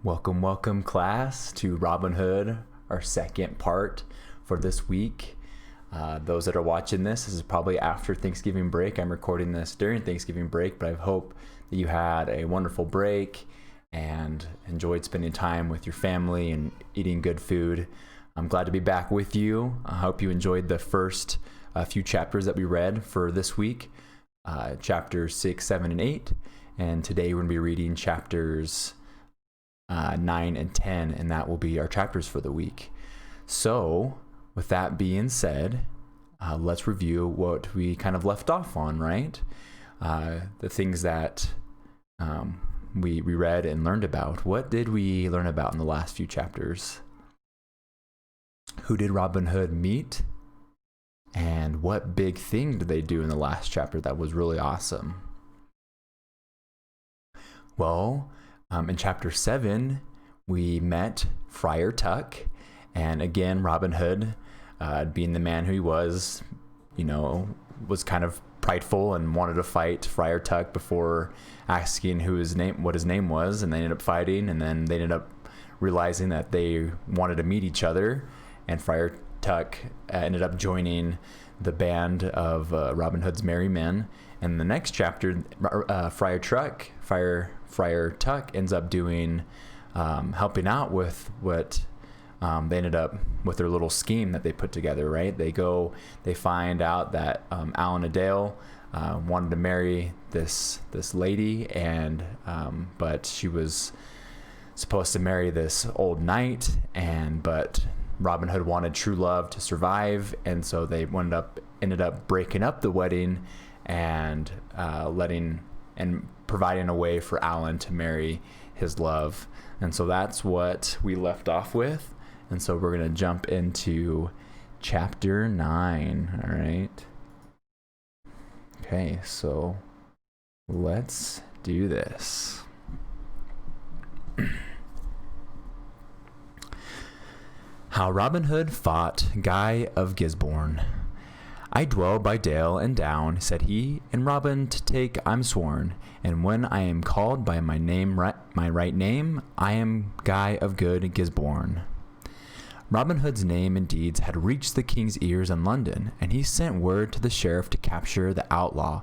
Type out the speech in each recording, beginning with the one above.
Welcome, class, to Robin Hood, our second part for this week. Those that are watching this is probably after Thanksgiving break. I'm recording this during Thanksgiving break, but I hope that you had a wonderful break and enjoyed spending time with your family and eating good food. I'm glad to be back with you. I hope you enjoyed the first few chapters that we read for this week, chapters 6, 7, and 8. And today we're going to be reading chapters 9 and 10, and that will be our chapters for the week. So with that being said, let's review what we kind of left off on, right? The things that we read and learned about. What did we learn about in the last few chapters? Who did Robin Hood meet? And what big thing did they do in the last chapter that was really awesome? Well, in chapter 7, we met Friar Tuck, and again, Robin Hood, being the man who he was, was kind of prideful and wanted to fight Friar Tuck before asking what his name was, and they ended up fighting, and then they ended up realizing that they wanted to meet each other, and Friar Tuck ended up joining the band of Robin Hood's merry men. And the next chapter, Friar Tuck ends up doing, helping out with what they ended up with their little scheme that they put together, right? They find out that Alan Adale wanted to marry this lady, and but she was supposed to marry this old knight, but Robin Hood wanted true love to survive, and so they ended up breaking up the wedding and providing a way for Alan to marry his love. And so that's what we left off with. And so we're going to jump into chapter 9. All right. Okay, so let's do this. How Robin Hood Fought Guy of Gisborne. I dwell by dale and down, said he, and Robin to take I'm sworn, and when I am called by my name, my right name, I am Guy of good Gisborne. Robin Hood's name and deeds had reached the king's ears in London, and he sent word to the sheriff to capture the outlaw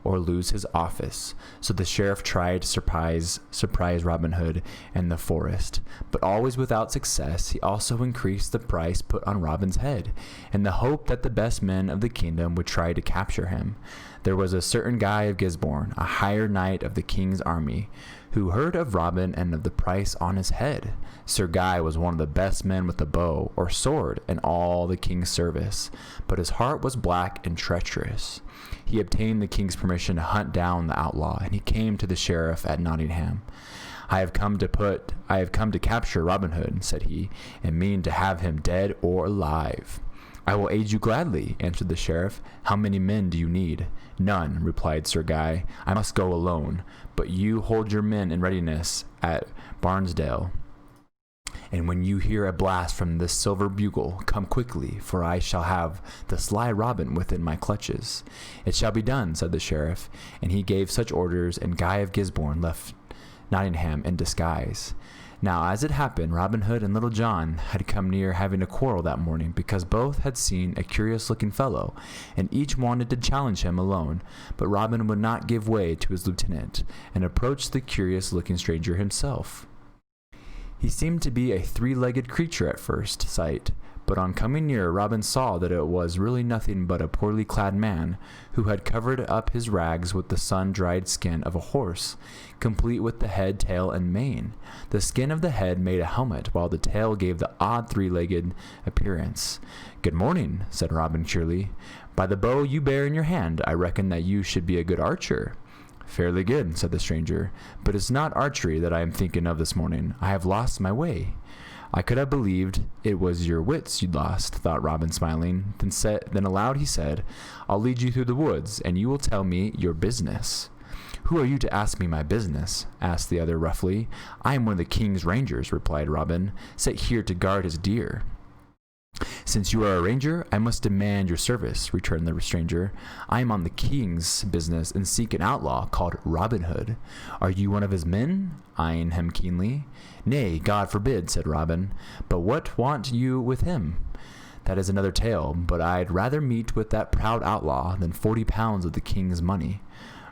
or lose his office. So the sheriff tried to surprise Robin Hood in the forest, but always without success. He also increased the price put on Robin's head, in the hope that the best men of the kingdom would try to capture him. There was a certain Guy of Gisborne, a higher knight of the king's army, who heard of Robin and of the price on his head. Sir Guy was one of the best men with a bow or sword in all the king's service, but his heart was black and treacherous. He obtained the king's permission to hunt down the outlaw, and he came to the sheriff at Nottingham. I have come to capture Robin Hood, said he, and mean to have him dead or alive. I will aid you gladly, answered the sheriff. How many men do you need? None, replied Sir Guy. I must go alone, but you hold your men in readiness at Barnesdale. And when you hear a blast from this silver bugle, come quickly, for I shall have the sly Robin within my clutches. It shall be done, said the sheriff, and he gave such orders, and Guy of Gisborne left Nottingham in disguise. Now, as it happened, Robin Hood and Little John had come near having a quarrel that morning, because both had seen a curious-looking fellow, and each wanted to challenge him alone. But Robin would not give way to his lieutenant, and approached the curious-looking stranger himself. He seemed to be a three-legged creature at first sight, but on coming nearer, Robin saw that it was really nothing but a poorly clad man, who had covered up his rags with the sun-dried skin of a horse, complete with the head, tail, and mane. The skin of the head made a helmet, while the tail gave the odd three-legged appearance. Good morning, said Robin cheerily. By the bow you bear in your hand, I reckon that you should be a good archer. Fairly good, said the stranger, but it's not archery that I am thinking of this morning. I have lost my way. I could have believed it was your wits you'd lost, thought Robin, smiling. Then aloud he said, I'll lead you through the woods, and you will tell me your business. Who are you to ask me my business? Asked the other roughly. I am one of the king's rangers, replied Robin, set here to guard his deer. "Since you are a ranger, I must demand your service," returned the stranger. "I am on the king's business and seek an outlaw called Robin Hood. Are you one of his men?" eyeing him keenly. "Nay, God forbid," said Robin. "But what want you with him?" "That is another tale, but I'd rather meet with that proud outlaw than 40 pounds of the king's money."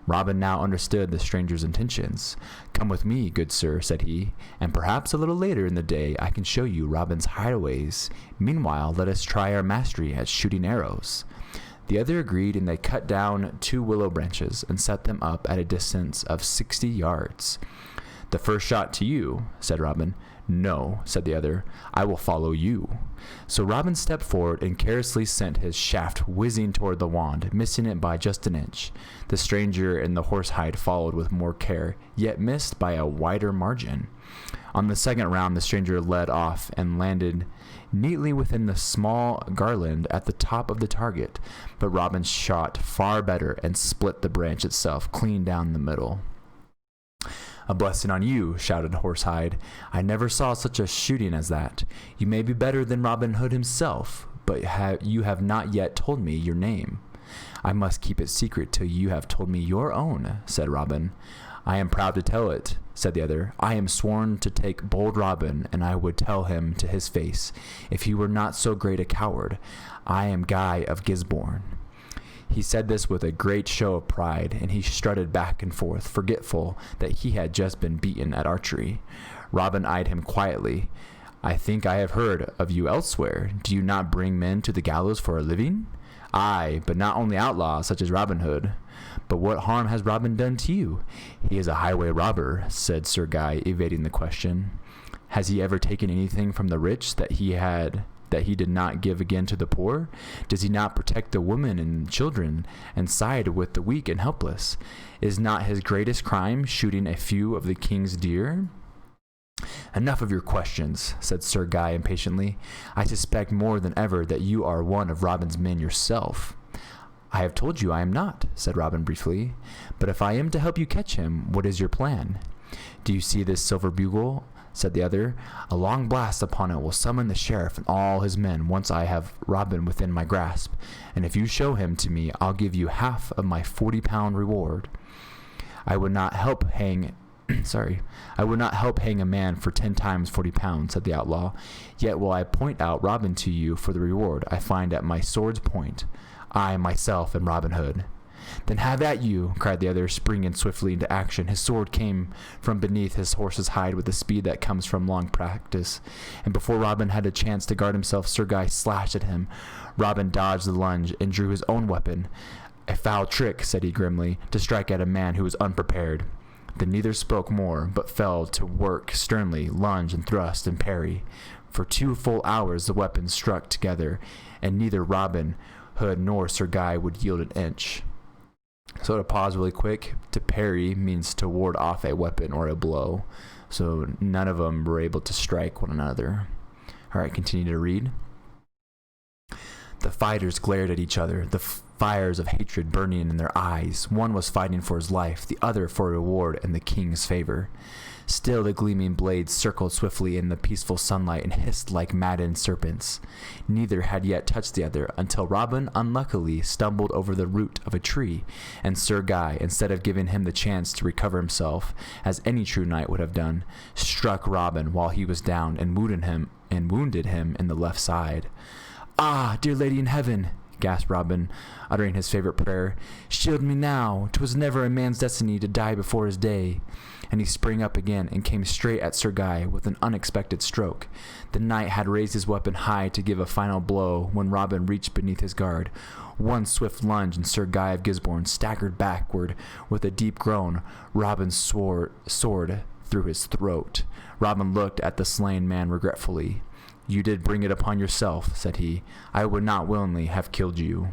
Robin now understood the stranger's intentions. "Come with me, good sir," said he, "and perhaps a little later in the day I can show you Robin's hideaways. Meanwhile, let us try our mastery at shooting arrows." The other agreed, and they cut down 2 willow branches and set them up at a distance of 60 yards. "The first shot to you," said Robin. "No," said the other, "I will follow you." So Robin stepped forward and carelessly sent his shaft whizzing toward the wand, missing it by just an inch. The stranger in the horsehide followed with more care, yet missed by a wider margin. On the second round, the stranger led off and landed neatly within the small garland at the top of the target, but Robin shot far better and split the branch itself clean down the middle. "A blessing on you," shouted Horsehide. "I never saw such a shooting as that. You may be better than Robin Hood himself, but you have not yet told me your name." "I must keep it secret till you have told me your own," said Robin. "I am proud to tell it," said the other. "I am sworn to take bold Robin, and I would tell him to his face, if he were not so great a coward. I am Guy of Gisborne." He said this with a great show of pride, and he strutted back and forth, forgetful that he had just been beaten at archery. Robin eyed him quietly. "I think I have heard of you elsewhere. Do you not bring men to the gallows for a living?" "Aye, but not only outlaws, such as Robin Hood." "But what harm has Robin done to you?" "He is a highway robber," said Sir Guy, evading the question. "Has he ever taken anything from the rich that he did not give again to the poor? Does he not protect the women and children and side with the weak and helpless? Is not his greatest crime shooting a few of the king's deer?" "Enough of your questions," said Sir Guy impatiently. "I suspect more than ever that you are one of Robin's men yourself." "I have told you I am not," said Robin briefly. "But if I am to help you catch him, what is your plan?" "Do you see this silver bugle?" said the other. "A long blast upon it will summon the sheriff and all his men once I have Robin within my grasp, and if you show him to me, I'll give you half of my 40-pound reward. I would not help hang a man for 10 times 40 pounds, said the outlaw. "Yet will I point out Robin to you for the reward I find at my sword's point. I myself am Robin Hood." "Then have at you!" cried the other, springing swiftly into action. His sword came from beneath his horse's hide with the speed that comes from long practice, and before Robin had a chance to guard himself, Sir Guy slashed at him. Robin dodged the lunge and drew his own weapon. "A foul trick," said he grimly, "to strike at a man who was unprepared." Then neither spoke more, but fell to work sternly, lunge and thrust and parry. For 2 full hours the weapons struck together, and neither Robin Hood nor Sir Guy would yield an inch. So to pause really quick, to parry means to ward off a weapon or a blow. So none of them were able to strike one another. All right, continue to read. The fighters glared at each other, the fires of hatred burning in their eyes. One was fighting for his life, the other for reward and the king's favor. Still the gleaming blades circled swiftly in the peaceful sunlight and hissed like maddened serpents. Neither had yet touched the other until Robin unluckily stumbled over the root of a tree, and Sir Guy, instead of giving him the chance to recover himself, as any true knight would have done, struck Robin while he was down and wounded him in the left side. "Ah, dear lady in heaven!" gasped Robin, uttering his favorite prayer. "Shield me now! 'Twas never a man's destiny to die before his day." And he sprang up again and came straight at Sir Guy with an unexpected stroke. The knight had raised his weapon high to give a final blow when Robin reached beneath his guard. One swift lunge and Sir Guy of Gisborne staggered backward with a deep groan, Robin's sword through his throat. Robin looked at the slain man regretfully. "You did bring it upon yourself," said he. "I would not willingly have killed you."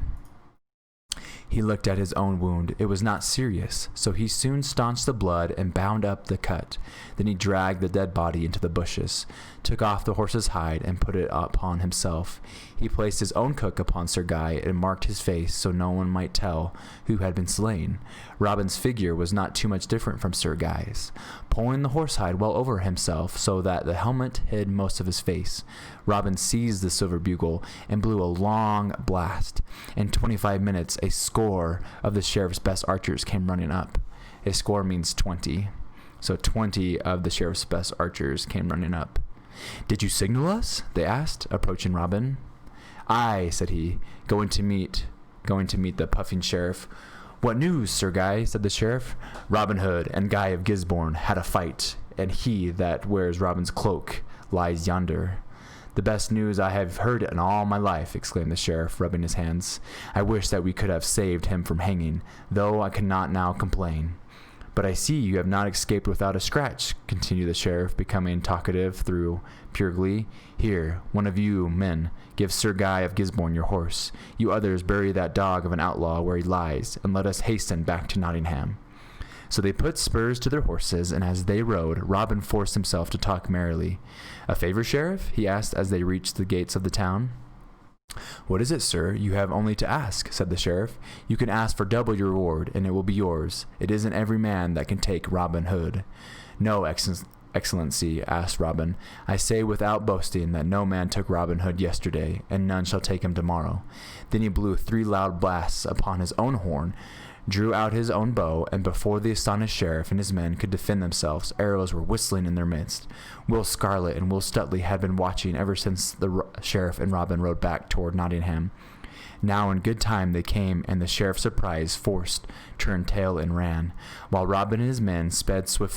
He looked at his own wound. It was not serious, so he soon staunched the blood and bound up the cut. Then he dragged the dead body into the bushes, took off the horse's hide, and put it upon himself. He placed his own cook upon Sir Guy and marked his face so no one might tell who had been slain. Robin's figure was not too much different from Sir Guy's, pulling the horsehide well over himself so that the helmet hid most of his face. Robin seized the silver bugle and blew a long blast. In 25 minutes, a score of the sheriff's best archers came running up. A score means 20. So 20 of the sheriff's best archers came running up. "Did you signal us?" they asked, approaching Robin. "Aye," said he, going to meet the puffing sheriff. "What news, Sir Guy?" said the sheriff. "Robin Hood and Guy of Gisborne had a fight, and he that wears Robin's cloak lies yonder." "The best news I have heard in all my life," exclaimed the sheriff, rubbing his hands. "I wish that we could have saved him from hanging, though I cannot now complain." "But I see you have not escaped without a scratch," continued the sheriff, becoming talkative through pure glee. "Here, one of you men, give Sir Guy of Gisborne your horse. You others bury that dog of an outlaw where he lies, and let us hasten back to Nottingham." So they put spurs to their horses, and as they rode, Robin forced himself to talk merrily. "A favor, Sheriff?" he asked as they reached the gates of the town. "What is it, sir? You have only to ask," said the sheriff. "You can ask for double your reward, and it will be yours. It isn't every man that can take Robin Hood." "No, Excellency," asked Robin. "I say without boasting that no man took Robin Hood yesterday, and none shall take him tomorrow." Then he blew 3 loud blasts upon his own horn, drew out his own bow, and before the astonished sheriff and his men could defend themselves, arrows were whistling in their midst. Will Scarlet and Will Stuteley had been watching ever since the sheriff and Robin rode back toward Nottingham. Now in good time they came, and the sheriff, surprised, turned tail and ran, while Robin and his men sped swift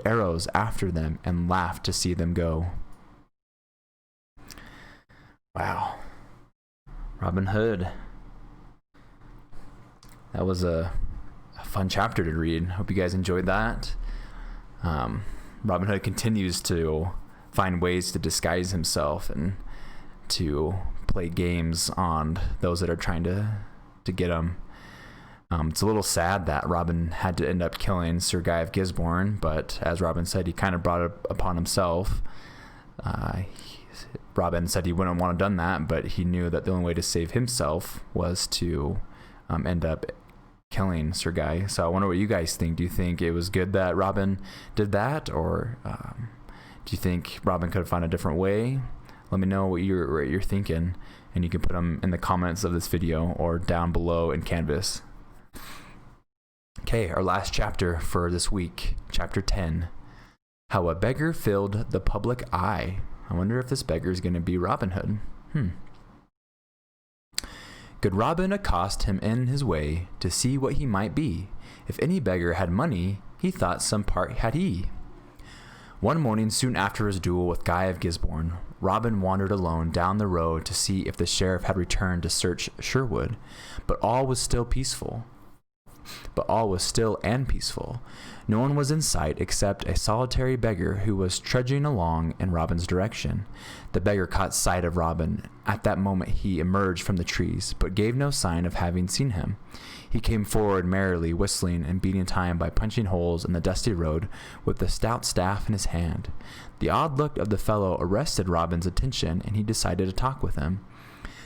arrows after them and laughed to see them go. Wow. Robin Hood. That was a fun chapter to read. Hope you guys enjoyed that. Robin Hood continues to find ways to disguise himself and to play games on those that are trying to get him. It's a little sad that Robin had to end up killing Sir Guy of Gisborne, but as Robin said, he kind of brought it upon himself. Robin said he wouldn't want to have done that, but he knew that the only way to save himself was to end up killing Sir Guy. So I wonder what you guys think. Do you think it was good that Robin did that, or do you think Robin could have found a different way? Let me know what you're thinking, and you can put them in the comments of this video or down below in Canvas. Okay, our last chapter for this week, chapter 10. How a beggar filled the public eye. I wonder if this beggar is going to be Robin Hood. Good Robin accost him in his way to see what he might be. If any beggar had money, he thought some part had he. One morning, soon after his duel with Guy of Gisborne, Robin wandered alone down the road to see if the sheriff had returned to search Sherwood, but all was still and peaceful. No one was in sight except a solitary beggar who was trudging along in Robin's direction. The beggar caught sight of Robin. At that moment he emerged from the trees, but gave no sign of having seen him. He came forward merrily, whistling and beating time by punching holes in the dusty road with the stout staff in his hand. The odd look of the fellow arrested Robin's attention, and he decided to talk with him.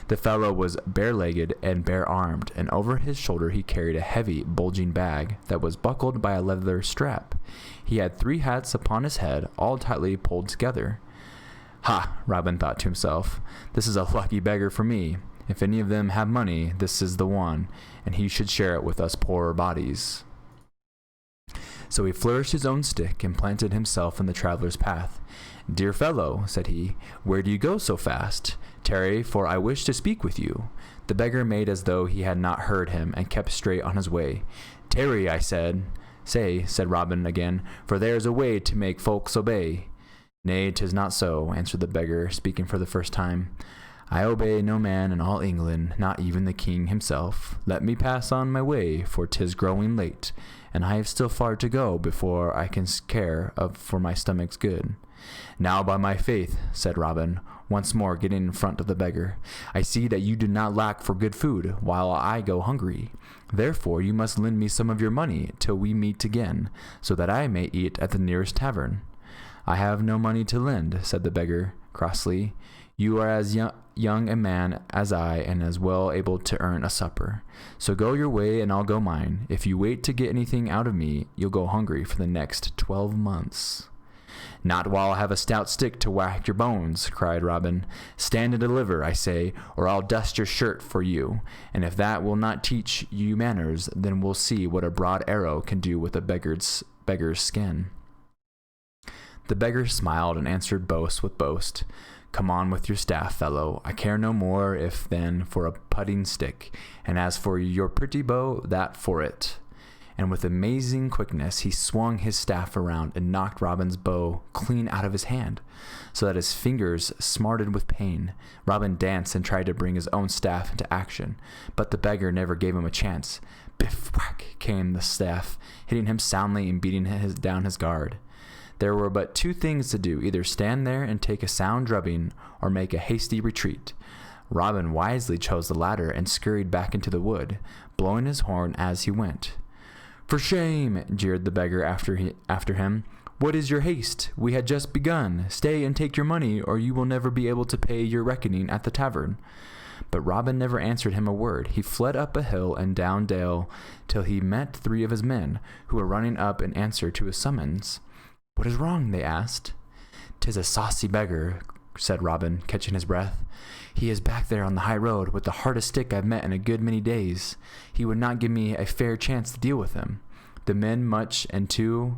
The fellow was bare-legged and bare-armed, and over his shoulder he carried a heavy, bulging bag that was buckled by a leather strap. He had 3 hats upon his head, all tightly pulled together. "Ha!" Robin thought to himself. "This is a lucky beggar for me. If any of them have money, this is the one, and he should share it with us poorer bodies." So he flourished his own stick and planted himself in the traveler's path. "Dear fellow," said he, "where do you go so fast? Tarry, for I wish to speak with you." The beggar made as though he had not heard him, and kept straight on his way. "Tarry, I said." "Say," said Robin again, "for there's a way to make folks obey." "Nay, 'tis not so," answered the beggar, speaking for the first time. "I obey no man in all England, not even the king himself. Let me pass on my way, for 'tis growing late, and I have still far to go before I can care for my stomach's good." "Now by my faith," said Robin, once more getting in front of the beggar. "I see that you do not lack for good food, while I go hungry. Therefore you must lend me some of your money till we meet again, so that I may eat at the nearest tavern." "I have no money to lend," said the beggar crossly. "You are as young a man as I, and as well able to earn a supper. So go your way, and I'll go mine. If you wait to get anything out of me, you'll go hungry for the next 12 months. "Not while I have a stout stick to whack your bones," cried Robin. "Stand and deliver, I say, or I'll dust your shirt for you. And if that will not teach you manners, then we'll see what a broad arrow can do with a beggar's skin." The beggar smiled and answered boast with boast. "Come on with your staff, fellow. I care no more if then for a putting stick, and as for your pretty bow, that for it." And with amazing quickness he swung his staff around and knocked Robin's bow clean out of his hand, so that his fingers smarted with pain. Robin danced and tried to bring his own staff into action, but the beggar never gave him a chance. Biff, whack came the staff, hitting him soundly and beating down his guard. There were but two things to do, either stand there and take a sound drubbing, or make a hasty retreat. Robin wisely chose the latter and scurried back into the wood, blowing his horn as he went. "For shame!" jeered the beggar after him. "What is your haste? We had just begun. Stay and take your money, or you will never be able to pay your reckoning at the tavern." But Robin never answered him a word. He fled up a hill and down dale till he met 3 of his men, who were running up in answer to his summons. "What is wrong?" they asked. "'Tis a saucy beggar," said Robin, catching his breath. "He is back there on the high road with the hardest stick I've met in a good many days. He would not give me a fair chance to deal with him." The men, much and two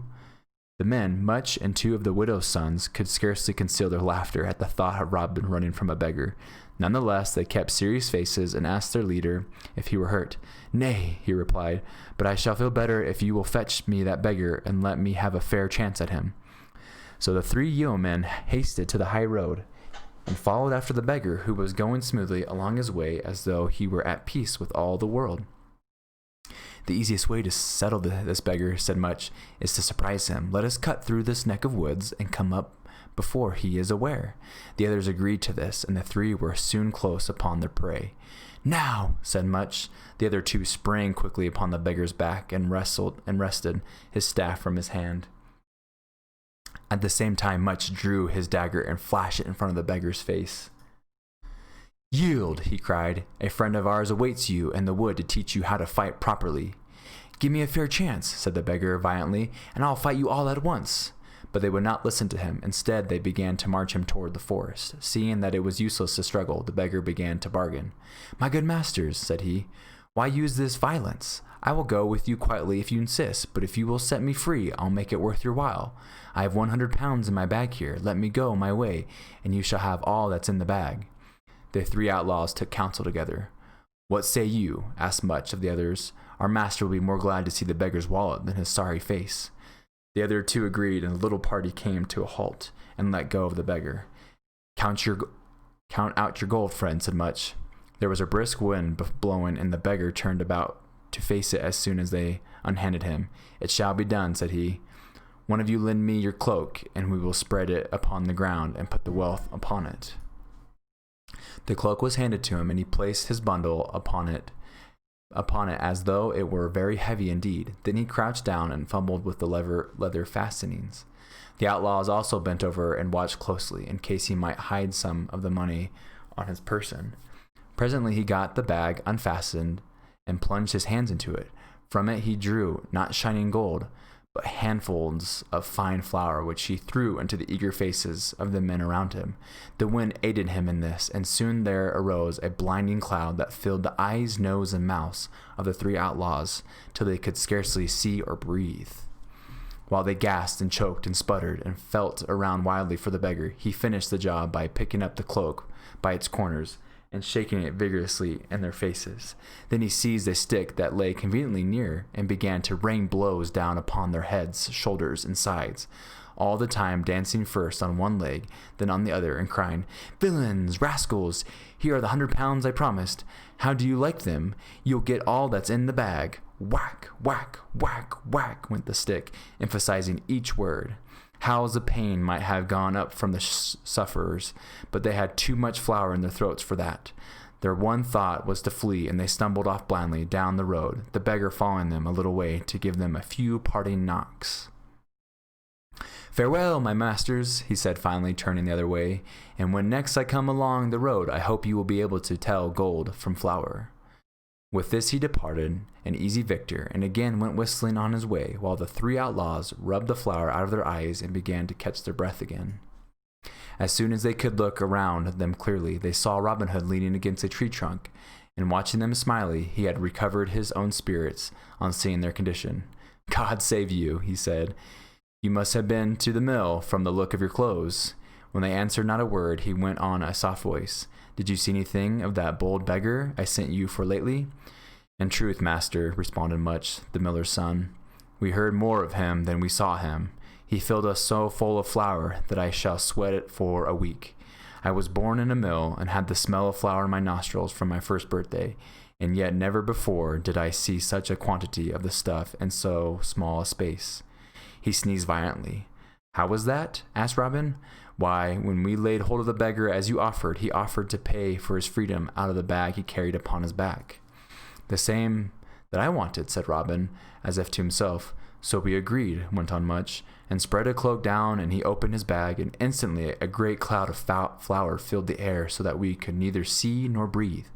of the widow's sons could scarcely conceal their laughter at the thought of Robin running from a beggar. Nonetheless, they kept serious faces and asked their leader if he were hurt. "Nay," he replied, "but I shall feel better if you will fetch me that beggar and let me have a fair chance at him." So the 3 yeomen hasted to the high road and followed after the beggar, who was going smoothly along his way as though he were at peace with all the world. "The easiest way to settle this beggar," said Much, "is to surprise him. Let us cut through this neck of woods and come up before he is aware." The others agreed to this, and the 3 were soon close upon their prey. "Now," said Much. The other 2 sprang quickly upon the beggar's back and wrested his staff from his hand. At the same time, Much drew his dagger and flashed it in front of the beggar's face. "Yield," he cried. "A friend of ours awaits you in the wood to teach you how to fight properly." "Give me a fair chance," said the beggar violently, "and I'll fight you all at once." But they would not listen to him. Instead, they began to march him toward the forest. Seeing that it was useless to struggle, the beggar began to bargain. "My good masters," said he, "why use this violence? I will go with you quietly if you insist, but if you will set me free, I'll make it worth your while. I have 100 pounds in my bag here. Let me go my way, and you shall have all that's in the bag." The 3 outlaws took counsel together. "What say you?" asked Much of the others. "Our master will be more glad to see the beggar's wallet than his sorry face." The other 2 agreed, and the little party came to a halt and let go of the beggar. Count out your gold, friend," said Much. There was a brisk wind blowing, and the beggar turned about to face it as soon as they unhanded him. "It shall be done," said he. "One of you lend me your cloak, and we will spread it upon the ground and put the wealth upon it." The cloak was handed to him, and he placed his bundle upon it as though it were very heavy indeed. Then he crouched down and fumbled with the leather fastenings. The outlaws also bent over and watched closely, in case he might hide some of the money on his person. Presently he got the bag unfastened and plunged his hands into it. From it he drew, not shining gold, but handfuls of fine flour, which he threw into the eager faces of the men around him. The wind aided him in this, and soon there arose a blinding cloud that filled the eyes, nose, and mouths of the 3 outlaws, till they could scarcely see or breathe. While they gasped and choked and sputtered and felt around wildly for the beggar, he finished the job by picking up the cloak by its corners and shaking it vigorously in their faces. Then he seized a stick that lay conveniently near and began to rain blows down upon their heads, shoulders, and sides, all the time dancing first on one leg, then on the other, and crying, "Villains, rascals, here are the 100 pounds I promised. How do you like them? You'll get all that's in the bag." Whack, whack, whack, whack went the stick, emphasizing each word. Howls of pain might have gone up from the sufferers, but they had too much flour in their throats for that. Their one thought was to flee, and they stumbled off blindly down the road, the beggar following them a little way to give them a few parting knocks. "Farewell, my masters," he said finally, turning the other way, "and when next I come along the road, I hope you will be able to tell gold from flour." With this he departed, an easy victor, and again went whistling on his way, while the three outlaws rubbed the flour out of their eyes and began to catch their breath again. As soon as they could look around them clearly, they saw Robin Hood leaning against a tree trunk, and watching them smiling, he had recovered his own spirits on seeing their condition. "God save you," he said. "You must have been to the mill from the look of your clothes." When they answered not a word, he went on a soft voice. "Did you see anything of that bold beggar I sent you for lately?" "In truth, master," responded Much, the miller's son, "we heard more of him than we saw him. He filled us so full of flour that I shall sweat it for a week. I was born in a mill and had the smell of flour in my nostrils from my first birthday, and yet never before did I see such a quantity of the stuff in so small a space." He sneezed violently. "How was that?" asked Robin. "Why, when we laid hold of the beggar as you offered, he offered to pay for his freedom out of the bag he carried upon his back." "The same that I wanted," said Robin, as if to himself. "So we agreed," went on Much, and spread a cloak down, and he opened his bag, and instantly a great cloud of flour filled the air so that we could neither see nor breathe.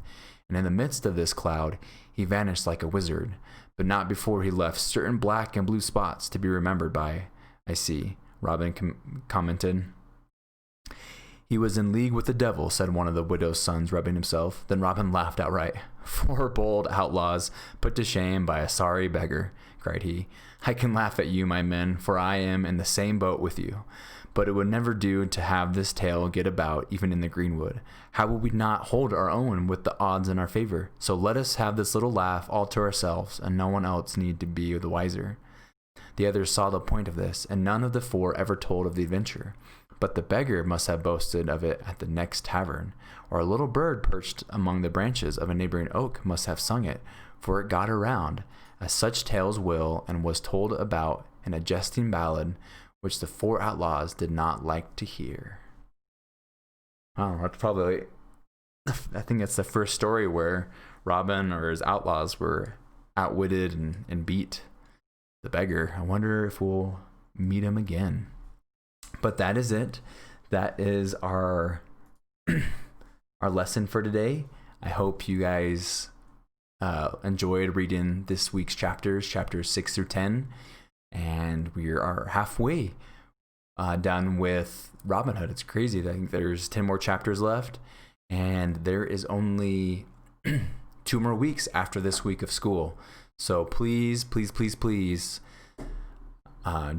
And in the midst of this cloud he vanished like a wizard, but not before he left certain black and blue spots to be remembered by. "I see," Robin commented. "He was in league with the devil," said one of the widow's sons, rubbing himself. Then Robin laughed outright. "Four bold outlaws put to shame by a sorry beggar," cried he. "I can laugh at you, my men, for I am in the same boat with you. But it would never do to have this tale get about even in the greenwood. How would we not hold our own with the odds in our favor? So let us have this little laugh all to ourselves, and no one else need to be the wiser." The others saw the point of this, and none of the four ever told of the adventure. But the beggar must have boasted of it at the next tavern, or a little bird perched among the branches of a neighboring oak must have sung it, for it got around, as such tales will, and was told about in a jesting ballad, which the four outlaws did not like to hear. Oh, that's probably, I think it's the first story where Robin or his outlaws were outwitted and beat the beggar. I wonder if we'll meet him again. But that is it. That is our our lesson for today. I hope you guys enjoyed reading this week's chapters 6 through 10. And we are halfway done with Robin Hood. It's crazy. I think there's 10 more chapters left. And there is only 2 more weeks after this week of school. So please, please, please, please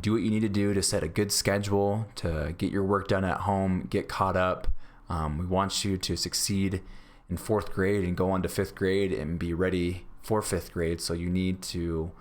do what you need to do to set a good schedule, to get your work done at home, get caught up. We want you to succeed in 4th grade and go on to 5th grade and be ready for 5th grade. So you need to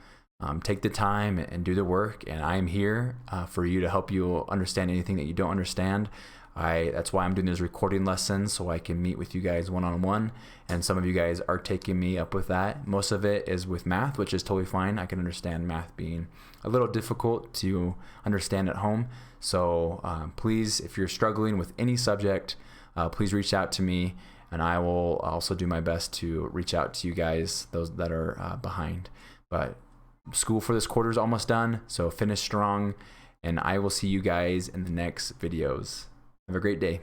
take the time and do the work. And I am here for you to help you understand anything that you don't understand. That's why I'm doing these recording lessons, so I can meet with you guys one-on-one, and some of you guys are taking me up with that. Most of it is with math, which is totally fine. I can understand math being a little difficult to understand at home. So please, if you're struggling with any subject, please reach out to me, and I will also do my best to reach out to you guys, those that are behind. But school for this quarter is almost done, so finish strong, and I will see you guys in the next videos. Have a great day.